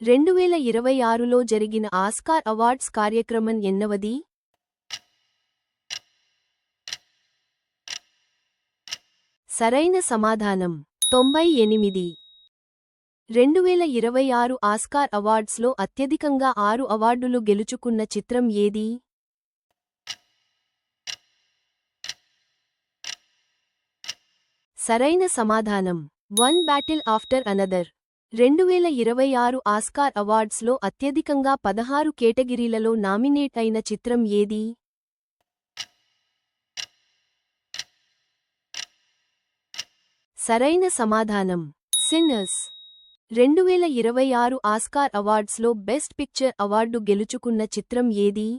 2026లో జరిగిన Oscar awards కార్యక్రమం ఎన్నవది? సరైన సమాధానం 98. 2026 ఆస్కార్ అవార్డ్స్లో అత్యధికంగా 6 అవార్డులు గెలుచుకున్న చిత్రం ఏది? సరైన సమాధానం one battle after another. 2026 Oscar అవార్డ్స్లో అత్యధికంగా 16 కేటగిరీలలో నామినేట్ అయిన చిత్రం ఏది? సరైన సమాధానం సిన్నర్స్. 2026 ఆస్కార్ అవార్డ్స్లో బెస్ట్ పిక్చర్ అవార్డు గెలుచుకున్న చిత్రం ఏది?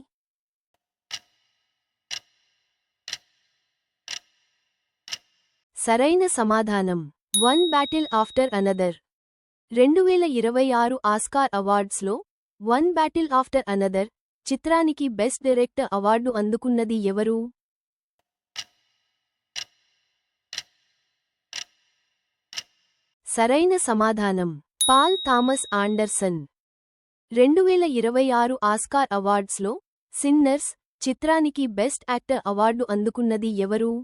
సరైన సమాధానం one battle after another. 2026 Oscar అవార్డ్స్లో వన్ బ్యాటిల్ ఆఫ్టర్ అనదర్ చిత్రానికి బెస్ట్ డైరెక్టర్ అవార్డు అందుకున్నది ఎవరు? సరైన సమాధానం పాల్ థామస్ ఆండర్సన్. 2026 ఆస్కార్ అవార్డ్స్లో సిన్నర్స్ చిత్రానికి బెస్ట్ యాక్టర్ అవార్డు అందుకున్నది ఎవరు?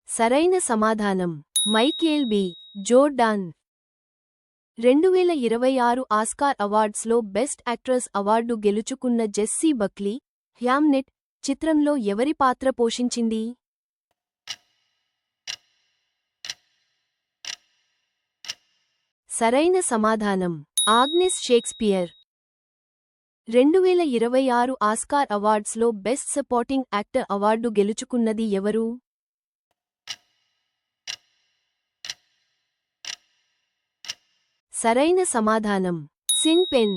సరైన సమాధానం మైకేల్ బి. జోర్డాన్. 2026 ఆస్కార్ అవార్డ్స్లో బెస్ట్ యాక్ట్రెస్ అవార్డు గెలుచుకున్న జెస్సీ బక్లీ హ్యామ్నెట్ చిత్రంలో ఎవరి పాత్ర పోషించింది? సరైన సమాధానం ఆగ్నెస్ షేక్స్పియర్. 2026 ఆస్కార్ అవార్డ్స్లో బెస్ట్ సపోర్టింగ్ యాక్టర్ అవార్డు గెలుచుకున్నది ఎవరు? సరైన సమాధానం సిన్ పెన్.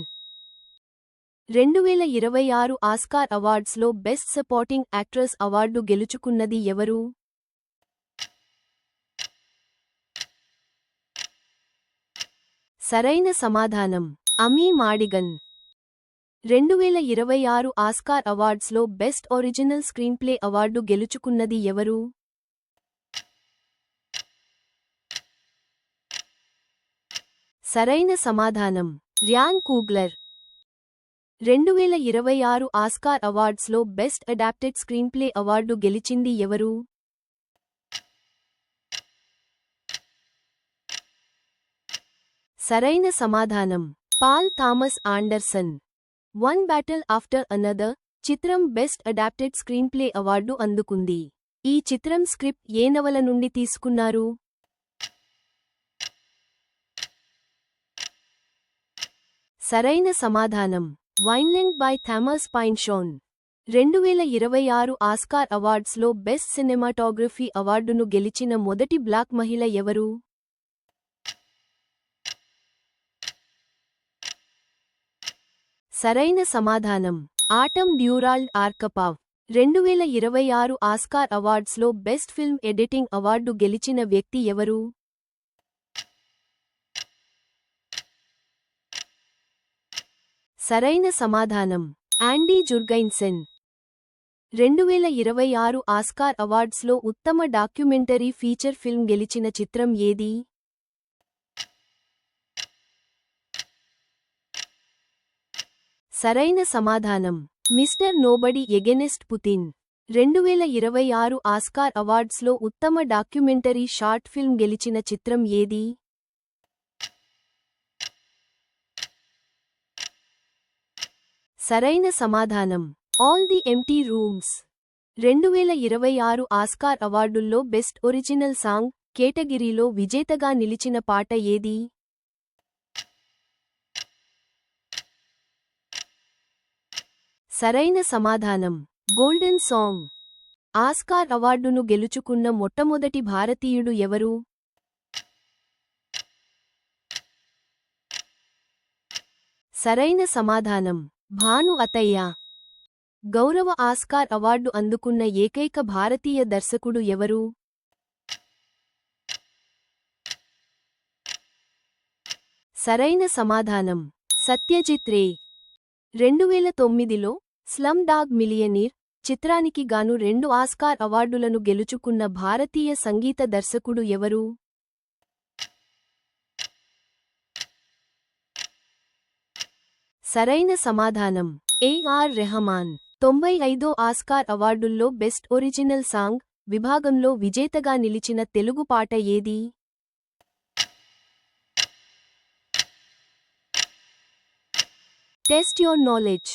2026 ఆస్కార్ అవార్డ్స్లో బెస్ట్ సపోర్టింగ్ యాక్ట్రెస్ అవార్డు గెలుచుకున్నది ఎవరు? సరైన సమాధానం అమీ మాడిగన్. 2026 ఆస్కార్ అవార్డ్స్లో బెస్ట్ ఒరిజినల్ స్క్రీన్ప్లే అవార్డు గెలుచుకున్నది ఎవరు? సరైన సమాధానం ర్యాన్ కూగ్లర్. 2026 ఆస్కార్ అవార్డ్స్లో బెస్ట్ అడాప్టెడ్ స్క్రీన్ప్లే అవార్డు గెలిచింది ఎవరు? సరైన సమాధానం Paul Thomas Anderson. One battle after another చిత్రం బెస్ట్ అడాప్టెడ్ స్క్రీన్ప్లే అవార్డు అందుకుంది. ఈ చిత్రం స్క్రిప్ట్ ఏ నవల నుండి తీసుకున్నారు? సరైన సమాధానం Vineland by Thomas Pynchon. 2026 Oscar అవార్డ్స్లో బెస్ట్ సినిమాటోగ్రఫీ అవార్డును గెలిచిన మొదటి బ్లాక్ మహిళ ఎవరు? సరైన సమాధానం ఆటమ్ డ్యూరాల్డ్ ఆర్కపావ్. 2026 ఆస్కార్ అవార్డ్స్లో బెస్ట్ ఫిల్మ్ ఎడిటింగ్ అవార్డు గెలిచిన వ్యక్తి ఎవరు? సరైన సమాధానం యాండీ జుర్గైన్సెన్. 2026 ఆస్కార్ అవార్డ్స్లో ఉత్తమ డాక్యుమెంటరీ ఫీచర్ ఫిల్మ్ గెలిచిన చిత్రం ఏది? సరైన సమాధానం Mr Nobody against Putin. 2026 Oscar అవార్డ్స్లో ఉత్తమ డాక్యుమెంటరీ షార్ట్ ఫిల్మ్ గెలిచిన చిత్రం ఏది? సరైన సమాధానం all the empty rooms. 2026 Oscar అవార్డుల్లో బెస్ట్ ఒరిజినల్ సాంగ్ కేటగిరీలో విజేతగా నిలిచిన పాట ఏది? సరైన సమాధానం గోల్డెన్ సాంగ్. ఆస్కార్ అవార్డును గెలుచుకున్న మొట్టమొదటి భారతీయుడు ఎవరు? సరైన సమాధానం భాను అతయ్య. గౌరవ ఆస్కార్ అవార్డు అందుకున్న ఏకైక భారతీయ దర్శకుడు ఎవరు? సరైన సమాధానం Satyajit Ray. 2009లో slum dog millionaire చిత్రానికి గాను 2 ఆస్కార్ అవార్డులను గెలుచుకున్న భారతీయ సంగీత దర్శకుడు ఎవరు? సరైన సమాధానం ఏఆర్ రెహమాన్. 95వ ఆస్కార్ అవార్డుల్లో బెస్ట్ ఒరిజినల్ సాంగ్ విభాగంలో విజేతగా నిలిచిన తెలుగు పాట ఏది? Test your knowledge.